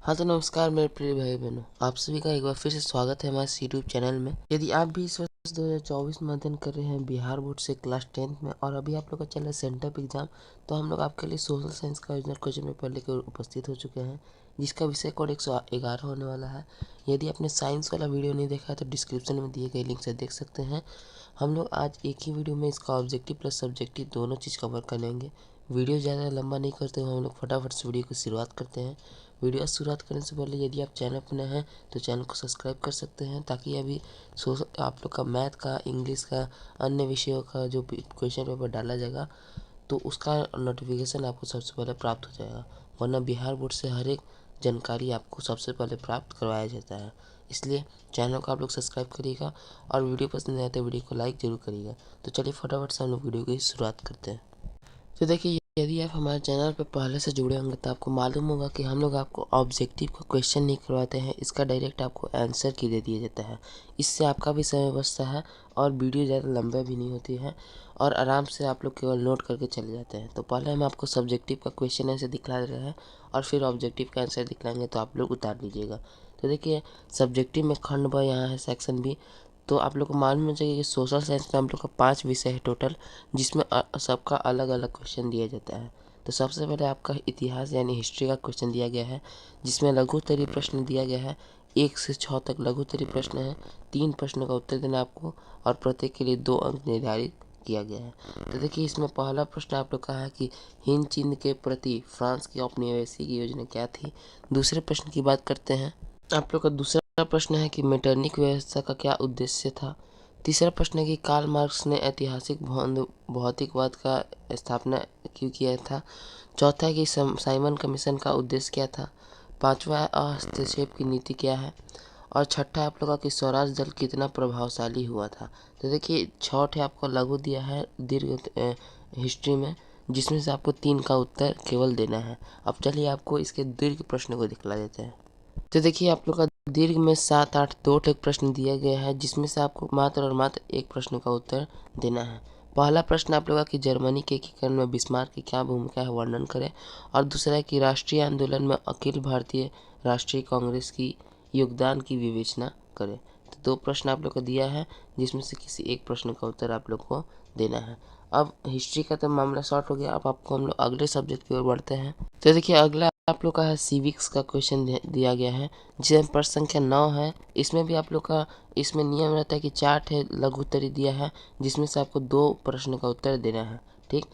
हाँ तो नमस्कार मेरे प्रिय भाई बहनों, आप सभी का एक बार फिर से स्वागत है हमारे यूट्यूब चैनल में। यदि आप भी इस वर्ष 2024 में अध्ययन कर रहे हैं बिहार बोर्ड से क्लास 10th में और अभी आप लोग का चल रहा है सेंटअप एग्जाम, तो हम लोग आपके लिए सोशल साइंस का ओरिजिनल क्वेश्चन पेपर लेकर उपस्थित हो चुके हैं, जिसका विषय कोड 111 होने वाला है। यदि आपने साइंस वाला वीडियो नहीं देखा है तो डिस्क्रिप्शन में दिए गए लिंक से देख सकते हैं। हम लोग आज एक ही वीडियो में इसका ऑब्जेक्टिव प्लस सब्जेक्टिव दोनों चीज़ कवर कर लेंगे। वीडियो ज़्यादा लंबा नहीं करते हुए हम लोग फटाफट से वीडियो की शुरुआत करते हैं। वीडियो शुरुआत करने से पहले यदि आप चैनल पर नए हैं तो चैनल को सब्सक्राइब कर सकते हैं, ताकि अभी आप लोग का मैथ का, इंग्लिश का, अन्य विषयों का जो क्वेश्चन पेपर डाला जाएगा तो उसका नोटिफिकेशन आपको सबसे पहले प्राप्त हो जाएगा। वरना बिहार बोर्ड से हर एक जानकारी आपको सबसे पहले प्राप्त करवाया जाता है। इसलिए चैनल को आप लोग सब्सक्राइब करिएगा और वीडियो पसंद आए तो वीडियो को लाइक जरूर करिएगा। तो चलिए फटाफट से हम लोग वीडियो की शुरुआत करते हैं। तो देखिए, यदि आप हमारे चैनल पर पहले से जुड़े होंगे तो आपको मालूम होगा कि हम लोग आपको ऑब्जेक्टिव का क्वेश्चन नहीं करवाते हैं, इसका डायरेक्ट आपको आंसर की दे दिया जाता है। इससे आपका भी समय बचता है और वीडियो ज़्यादा लंबा भी नहीं होती है और आराम से आप लोग केवल नोट करके चले जाते हैं। तो पहले हम आपको सब्जेक्टिव का क्वेश्चन आंसर दिखला रहे हैं और फिर ऑब्जेक्टिव का आंसर दिखलाएंगे, तो आप लोग उतार लीजिएगा। तो देखिए, सब्जेक्टिव में खंड ब यहाँ है, सेक्शन बी। तो आप लोग को मालूम होना चाहिए कि सोशल साइंस में हम लोग का 5 विषय है टोटल, जिसमें सबका अलग अलग क्वेश्चन दिया जाता है। तो सबसे पहले आपका इतिहास यानी हिस्ट्री का क्वेश्चन दिया गया है, जिसमें लघु उत्तरीय प्रश्न दिया गया है। 1 से 6 तक लघु उत्तरीय प्रश्न है। 3 प्रश्नों का उत्तर देना आपको और प्रत्येक के लिए 2 अंक निर्धारित किया गया है। तो देखिए, इसमें पहला प्रश्न आप लोग का है कि हिंद चीन के प्रति फ्रांस की औपनिवेशिक योजना क्या थी। दूसरे प्रश्न की बात करते हैं। आप लोग का दूसरा प्रश्न है कि मेटरनिक व्यवस्था का क्या उद्देश्य था। तीसरा प्रश्न है कि कार्ल मार्क्स ने ऐतिहासिक भौतिकवाद का स्थापना क्यों किया था। चौथा है कि साइमन कमीशन का उद्देश्य क्या था। पांचवा है हस्तक्षेप की नीति क्या है। और छठा आप लोगों का कि स्वराज दल कितना प्रभावशाली हुआ था। तो देखिए, छठे आपको लघु दिया है दीर्घ हिस्ट्री में, जिसमें से आपको 3 का उत्तर केवल देना है। अब चलिए आपको इसके दीर्घ प्रश्न को दिखला देते हैं। तो देखिए, आप लोग का दीर्घ में 7, 8 2 टेक प्रश्न दिया गया है, जिसमें से आपको मात्र और मात्र एक प्रश्न का उत्तर देना है। पहला प्रश्न आप लोग का कि जर्मनी के एकीकरण में बिस्मार्क की क्या भूमिका है, वर्णन करें। और दूसरा है कि राष्ट्रीय आंदोलन में अखिल भारतीय राष्ट्रीय कांग्रेस की योगदान की विवेचना करें। तो 2 प्रश्न आप लोग को दिया है, जिसमें से किसी एक प्रश्न का उत्तर आप लोग को देना है। अब हिस्ट्री का तो मामला शॉर्ट हो गया। अब आपको हम लोग अगले सब्जेक्ट की ओर बढ़ते हैं। तो देखिए, अगला आप लोग का है सिविक्स का क्वेश्चन दिया गया है, जिसमें प्रश्न संख्या 9 है। इसमें भी आप लोग का इसमें नियम रहता है कि 4 ठे लघु उत्तरीय दिया है, जिसमें से आपको 2 प्रश्न का उत्तर देना है। ठीक,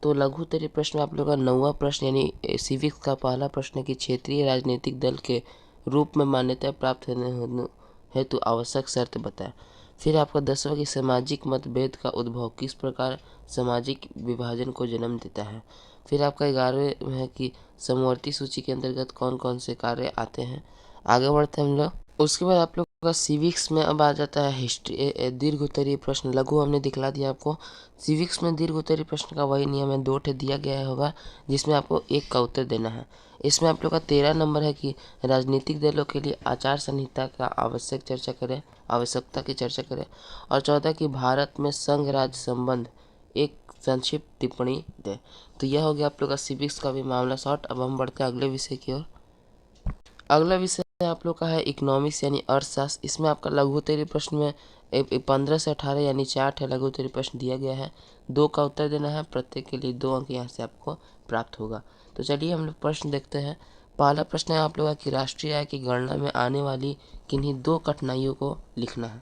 तो लघु उत्तरीय प्रश्न आप लोग का 9वां प्रश्न यानी सिविक्स का पहला प्रश्न है कि क्षेत्रीय राजनीतिक दल के रूप में मान्यता प्राप्त होने हेतु आवश्यक शर्त बताएं। फिर आपका 10वां कि सामाजिक मतभेद का उद्भव किस प्रकार सामाजिक विभाजन को जन्म देता है। फिर आपका 11वें है कि समवर्ती सूची के अंतर्गत कौन कौन से कार्य आते हैं। आगे बढ़ते हैं हम लोग। उसके बाद आप लोग का सिविक्स में अब आ जाता है हिस्ट्री दीर्घ उत्तरीय प्रश्न। लघु हमने दिखला दिया आपको। सिविक्स में दीर्घ उत्तरीय प्रश्न का वही नियम है, 2 ठे दिया गया होगा, जिसमें आपको एक का उत्तर देना है। इसमें आप लोग का 13 नंबर है कि राजनीतिक दलों के लिए आचार संहिता का आवश्यकता की चर्चा करें। और 14 कि भारत में संघ राज्य संबंध एक संक्षिप्त टिप्पणी दे। तो यह हो गया आप लोग का सिविक्स का भी मामला शॉर्ट। अब हम बढ़ते हैं अगले विषय की ओर। अगला विषय आप लोग का है इकोनॉमिक्स यानी अर्थशास्त्र। इसमें आपका लघु उत्तरीय प्रश्न में 15 से 18 यानी 4 ठे लघु उत्तरीय प्रश्न दिया गया है। 2 का उत्तर देना है, प्रत्येक के लिए 2 अंक यहाँ से आपको प्राप्त होगा। तो चलिए हम लोग प्रश्न देखते हैं। पहला प्रश्न है आप लोग का कि राष्ट्रीय आय की गणना में आने वाली किन्हीं 2 कठिनाइयों को लिखना है।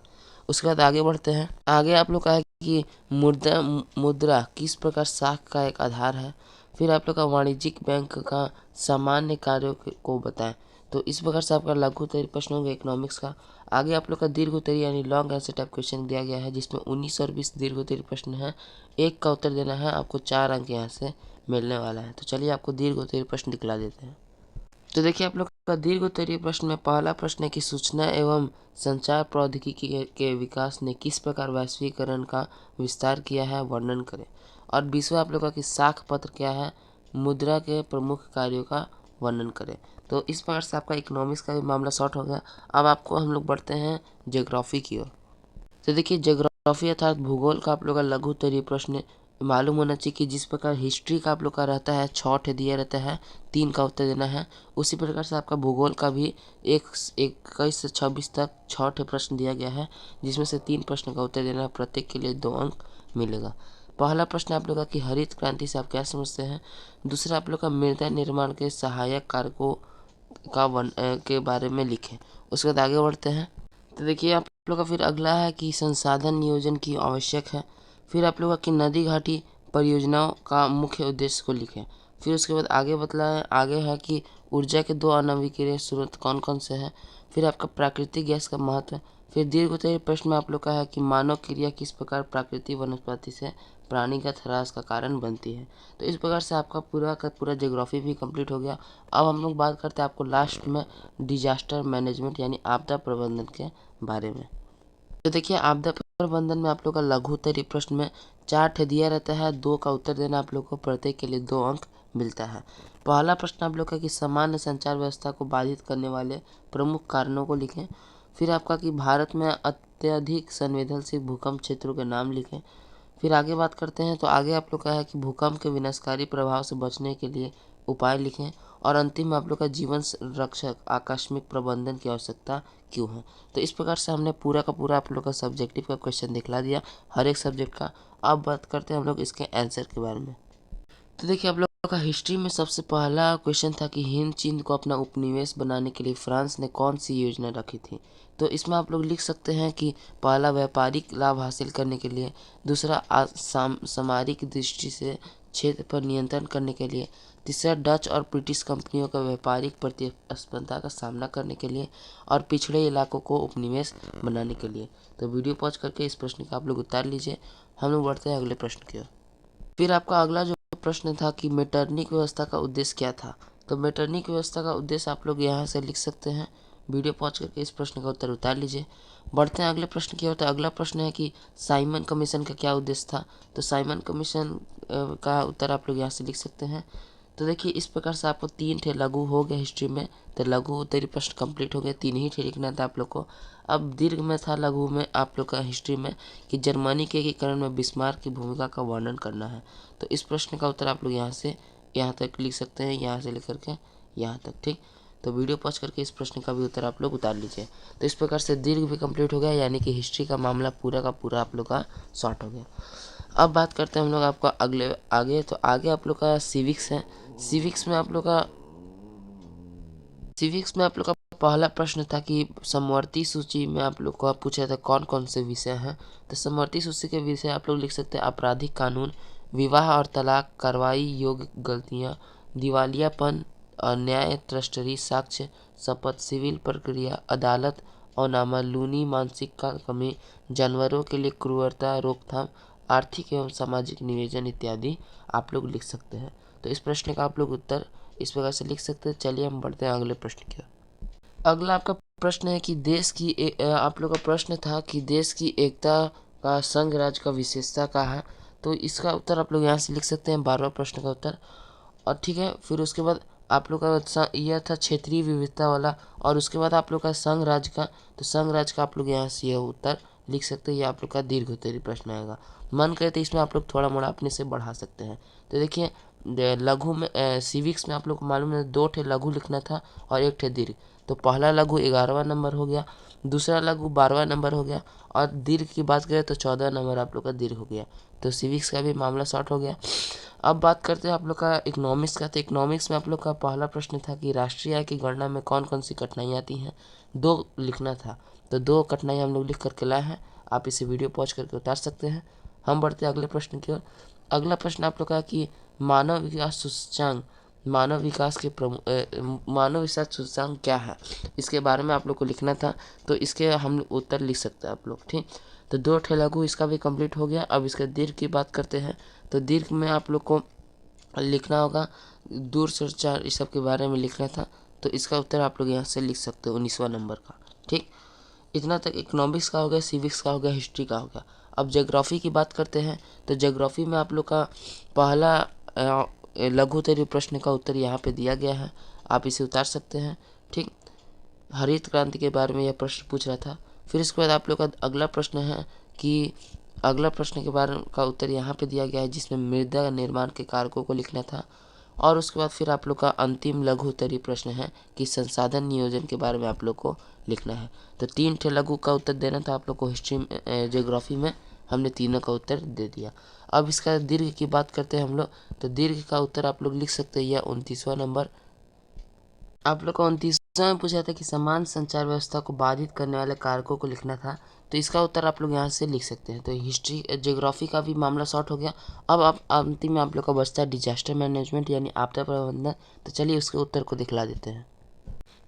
उसके बाद आगे बढ़ते हैं। आगे आप लोग का है कि मुद्रा किस प्रकार साख का एक आधार है। फिर आप लोग का वाणिज्यिक बैंक का सामान्य कार्यों को बताएं। तो इस प्रकार से आपका लघु उत्तरीय प्रश्न होगा इकोनॉमिक्स का। आगे आप लोग का दीर्घ उत्तरीय यानी लॉन्ग आंसर टाइप क्वेश्चन दिया गया है, जिसमें 19 और 20 दीर्घ उत्तरीय प्रश्न है। एक का उत्तर देना है, आपको 4 अंक यहाँ से मिलने वाला है। तो चलिए आपको दीर्घ उत्तरीय प्रश्न दिखला देते हैं। तो देखिए, आप लोग का दीर्घ उत्तरीय प्रश्न में पहला प्रश्न है कि सूचना एवं संचार प्रौद्योगिकी के विकास ने किस प्रकार वैश्वीकरण का विस्तार किया है, वर्णन करें। और 20वां आप लोग का कि साख पत्र क्या है, मुद्रा के प्रमुख कार्यों का वर्णन करें। तो इस प्रकार से आपका इकोनॉमिक्स का भी मामला शॉर्ट हो गया। अब आपको हम लोग बढ़ते हैं ज्योग्राफी की ओर। तो देखिए, ज्योग्राफी अर्थात भूगोल का आप लोग का लघु उत्तरीय प्रश्न मालूम होना चाहिए कि जिस प्रकार हिस्ट्री का आप लोग का रहता है 6 दिया रहता है, 3 का उत्तर देना है, उसी प्रकार से आपका भूगोल का भी 21 से 26 तक 6 प्रश्न दिया गया है, जिसमें से 3 प्रश्न का उत्तर देना है, प्रत्येक के लिए 2 अंक मिलेगा। पहला प्रश्न आप लोग का कि हरित क्रांति से आप क्या समझते हैं। दूसरा आप लोग का मृदा निर्माण के सहायक कारकों के बारे में लिखें। उसके बाद आगे बढ़ते हैं। तो देखिए आप लोग का फिर अगला है कि संसाधन नियोजन की आवश्यक है। फिर आप लोग का कि नदी घाटी परियोजनाओं का मुख्य उद्देश्य को लिखें। फिर उसके बाद आगे है कि ऊर्जा के 2 अनवीकरणीय स्रोत कौन कौन से हैं। फिर आपका प्राकृतिक गैस का महत्व। फिर दीर्घोत्तरीय प्रश्न में आप लोग का है कि मानव क्रिया किस प्रकार प्राकृतिक वनस्पति से प्राणीगत ह्रास का कारण बनती है। तो इस प्रकार से आपका पूरा का पूरा ज्योग्राफी भी कंप्लीट हो गया। अब हम लोग बात करते हैं आपको लास्ट में डिजास्टर मैनेजमेंट यानी आपदा प्रबंधन के बारे में। तो देखिए आपदा प्रबंधन में आप लोग का लघु उत्तरीय प्रश्न में 4 दिया रहता है, 2 का उत्तर देना आप लोग को, प्रत्येक के लिए 2 अंक मिलता है। पहला प्रश्न आप लोग का कि सामान्य संचार व्यवस्था को बाधित करने वाले प्रमुख कारणों को लिखें। फिर आपका कि भारत में अत्यधिक संवेदनशील भूकंप क्षेत्रों के नाम लिखें। फिर आगे बात करते हैं, तो आगे आप लोग का है कि भूकंप के विनाशकारी प्रभाव से बचने के लिए उपाय लिखें। और अंतिम में आप लोग का जीवन रक्षक आकस्मिक प्रबंधन की आवश्यकता क्यों है। तो इस प्रकार से हमने पूरा का पूरा आप लोग का सब्जेक्टिव का क्वेश्चन दिखला दिया हर एक सब्जेक्ट का। अब बात करते हैं हम लोग इसके आंसर के बारे में। तो देखिए आप लोग का हिस्ट्री में सबसे पहला क्वेश्चन था कि हिंद चिंद को अपना उपनिवेश बनाने के लिए फ्रांस ने कौन सी योजना रखी थी। तो इसमें आप लोग लिख सकते हैं कि पहला व्यापारिक लाभ हासिल करने के लिए, दूसरा सामरिक दृष्टि से क्षेत्र पर नियंत्रण करने के लिए, तीसरा डच और ब्रिटिश कंपनियों का व्यापारिक प्रतिस्पर्धा का सामना करने के लिए, और पिछड़े इलाकों को उपनिवेश बनाने के लिए। तो वीडियो पॉज करके इस प्रश्न का आप लोग उत्तर लीजिए। हम लोग बढ़ते हैं अगले प्रश्न की ओर। फिर आपका अगला जो प्रश्न था कि मेटरनिक व्यवस्था का उद्देश्य क्या था। तो मेटरनिक व्यवस्था का उद्देश्य आप लोग यहाँ से लिख सकते हैं। वीडियो पॉज करके इस प्रश्न का उत्तर उतार लीजिए। बढ़ते हैं अगले प्रश्न की ओर। तो अगला प्रश्न है कि साइमन कमीशन का क्या उद्देश्य था। तो साइमन कमीशन का उत्तर आप लोग यहाँ से लिख सकते हैं। तो देखिए इस प्रकार से आपको 3 ठे लघु हो गए हिस्ट्री में। तो लघु उत्तरीय प्रश्न कंप्लीट हो गया, 3 ही ठे लिखना था आप लोग को। अब दीर्घ में था लघु में आप लोग का हिस्ट्री में कि जर्मनी के एकीकरण में बिस्मार्क की भूमिका का वर्णन करना है। तो इस प्रश्न का उत्तर आप लोग यहाँ से यहाँ तक लिख सकते हैं, यहाँ से लेकर के यहाँ तक। ठीक, तो वीडियो पॉज करके इस प्रश्न का भी उत्तर आप लोग उतार लीजिए। तो इस प्रकार से दीर्घ भी कंप्लीट हो गया, यानी कि हिस्ट्री का मामला पूरा का पूरा आप लोग का शॉर्ट हो गया। अब बात करते हैं हम लोग आपका आगे। तो आगे आप लोग का सिविक्स है। सिविक्स में आप लोग का पहला प्रश्न था कि समवर्ती सूची में आप लोग को पूछा था कौन कौन से विषय हैं। तो समवर्ती सूची के विषय आप लोग लिख सकते हैं आपराधिक कानून, विवाह और तलाक, कार्रवाई योग्य गलतियां, दिवालियापन, न्याय, ट्रस्टरी, साक्ष्य, शपथ, सिविल प्रक्रिया, अदालत और नामालूनी, मानसिक का कमी, जानवरों के लिए क्रूरता, रोकथाम, आर्थिक एवं सामाजिक नियोजन इत्यादि आप लोग लिख सकते हैं। तो इस प्रश्न का आप लोग उत्तर इस प्रकार से लिख सकते हैं। चलिए हम बढ़ते हैं अगले प्रश्न की ओर। अगला आपका प्रश्न है कि आप लोग का प्रश्न था कि देश की एकता का संघ राज्य का विशेषता क्या है। तो इसका उत्तर आप लोग यहाँ से लिख सकते हैं, 12वां प्रश्न का उत्तर। और ठीक है, फिर उसके बाद आप लोग का यह था क्षेत्रीय विविधता वाला, और उसके बाद आप लोग का संघ राज्य का। तो संघ राज्य का आप लोग यहाँ से यह उत्तर लिख सकते हैं। ये आप लोग का दीर्घ उत्तरीय प्रश्न आएगा। मन करे तो इसमें आप लोग थोड़ा मोड़ा अपने से बढ़ा सकते हैं। तो देखिए लघु में सिविक्स में आप लोग को मालूम है 2 ठे लघु लिखना था और 1 ठे दीर्घ। तो पहला लघु 11वां नंबर हो गया, दूसरा लघु 12वां नंबर हो गया, और दीर्घ की बात करें तो 14वां नंबर आप लोग का दीर्घ हो गया। तो सिविक्स का भी मामला शॉर्ट हो गया। अब बात करते हैं आप लोग का इकोनॉमिक्स का। तो इकोनॉमिक्स में आप लोग का पहला प्रश्न था कि राष्ट्रीय आय की गणना में कौन कौन सी कठिनाइयाँ आती हैं। 2 लिखना था। तो 2 कठिनाई हम लोग लिख करके लाए हैं। आप इसे वीडियो पॉज करके उतार सकते हैं। हम बढ़ते हैं अगले प्रश्न की ओर। अगला प्रश्न आप लोग का कि मानव विकास सूचकांक मानव विकास सूचकांक क्या है, इसके बारे में आप लोग को लिखना था। तो इसके हम उत्तर लिख सकते हैं आप लोग। ठीक, तो 2 ठे लघु इसका भी कंप्लीट हो गया। अब इसके दीर्घ की बात करते हैं। तो दीर्घ में आप लोग को लिखना होगा दूर संचार, इस सब के बारे में लिखना था। तो इसका उत्तर आप लोग यहाँ से लिख सकते हो 19वां नंबर का। ठीक, इतना तक इकोनॉमिक्स का हो गया, सिविक्स का हो गया, हिस्ट्री का हो गया। अब ज्योग्राफी की बात करते हैं। तो ज्योग्राफी में आप लोग का पहला लघु उत्तरीय प्रश्न का उत्तर यहाँ पे दिया गया है, आप इसे उतार सकते हैं। ठीक, हरित क्रांति के बारे में यह प्रश्न पूछ रहा था। फिर इसके बाद आप लोग का अगला प्रश्न है कि अगला प्रश्न के बारे का उत्तर यहाँ पे दिया गया है, जिसमें मृदा निर्माण के कारकों को लिखना था। और उसके बाद फिर आप लोग का अंतिम लघु उत्तरीय प्रश्न है कि संसाधन नियोजन के बारे में आप लोग को लिखना है। तो 3 ठे लघु का उत्तर देना था आप लोग को हिस्ट्री ज्योग्राफी में, हमने तीनों का उत्तर दे दिया। अब इसका दीर्घ की बात करते हैं हम लोग, तो दीर्घ का उत्तर आप लोग लिख सकते हैं, यह 29वां नंबर। आप लोग को 29वां में पूछा था कि समान संचार व्यवस्था को बाधित करने वाले कारकों को लिखना था, तो इसका उत्तर आप लोग यहाँ से लिख सकते हैं। तो हिस्ट्री ज्योग्राफी का भी मामला सॉर्ट हो गया। अब आप अंतिम में आप लोग का बचता है डिजास्टर मैनेजमेंट यानी आपदा प्रबंधन। तो चलिए उसके उत्तर को दिखला देते हैं।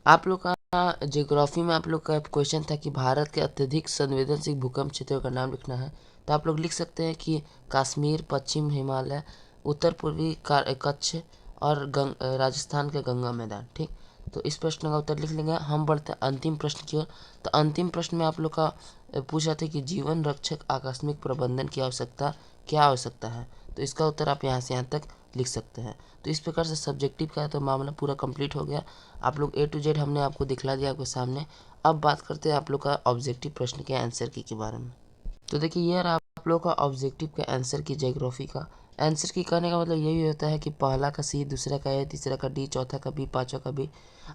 आप लोग का ज्योग्राफी में आप लोग का क्वेश्चन था कि भारत के अत्यधिक संवेदनशील भूकंप क्षेत्रों का नाम लिखना है। तो आप लोग लिख सकते हैं कि कश्मीर, पश्चिम हिमालय, उत्तर पूर्वी कच्छ और राजस्थान का गंगा मैदान। ठीक, तो इस प्रश्न का उत्तर लिख लेंगे। हम बढ़ते हैं अंतिम प्रश्न की ओर। तो अंतिम प्रश्न में आप लोग का पूछा था कि जीवन रक्षक आकस्मिक प्रबंधन की आवश्यकता क्या आवश्यकता है। तो इसका उत्तर आप यहाँ से यहाँ तक लिख सकते हैं। तो इस प्रकार से सब्जेक्टिव का तो मामला पूरा कंप्लीट हो गया। आप लोग A to Z हमने आपको दिखला दिया आपके सामने। अब बात करते हैं आप लोग का ऑब्जेक्टिव प्रश्न के आंसर की के बारे में। तो देखिए यार, आप लोग का ऑब्जेक्टिव का आंसर की ज्योग्राफी का आंसर की कहने का मतलब यही होता है कि पहला का सी, दूसरा का ए, तीसरा का डी, चौथा का बी, पाँचवा का बी।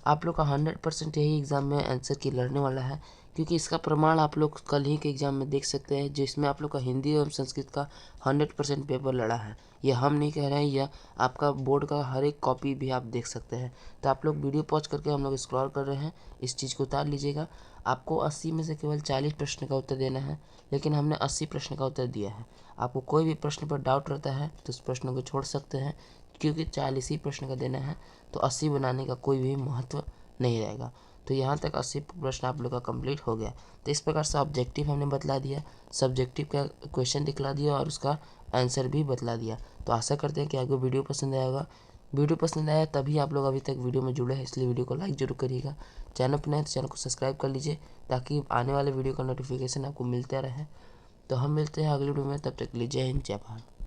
आप लोग का 100% यही एग्ज़ाम में आंसर की लड़ने वाला है, क्योंकि इसका प्रमाण आप लोग कल ही के एग्ज़ाम में देख सकते हैं, जिसमें आप लोग का हिंदी एवं संस्कृत का 100% पेपर लड़ा है। यह हम नहीं कह रहे हैं, यह आपका बोर्ड का हर एक कॉपी भी आप देख सकते हैं। तो आप लोग वीडियो पॉज करके हम लोग स्क्रॉल कर रहे हैं, इस चीज़ को उतार लीजिएगा। आपको 80 में से केवल 40 प्रश्न का उत्तर देना है, लेकिन हमने 80 प्रश्न का उत्तर दिया है। आपको कोई भी प्रश्न पर डाउट रहता है तो उस प्रश्न को छोड़ सकते हैं, क्योंकि 40 ही प्रश्न का देना है, तो 80 बनाने का कोई भी महत्व नहीं रहेगा। तो यहाँ तक 80 प्रश्न आप लोग का कंप्लीट हो गया। तो इस प्रकार से ऑब्जेक्टिव हमने बतला दिया, सब्जेक्टिव का क्वेश्चन दिखला दिया और उसका आंसर भी बतला दिया। तो आशा करते हैं कि आपको वीडियो पसंद आएगा। वीडियो पसंद आया तभी आप लोग अभी तक वीडियो में जुड़े हैं, इसलिए वीडियो को लाइक जरूर करिएगा। चैनल पर नए तो चैनल को सब्सक्राइब कर लीजिए, ताकि आने वाले वीडियो का नोटिफिकेशन आपको मिलता रहे। तो हम मिलते हैं अगली वीडियो में, तब तक के लिए जय हिंद, जय भारत।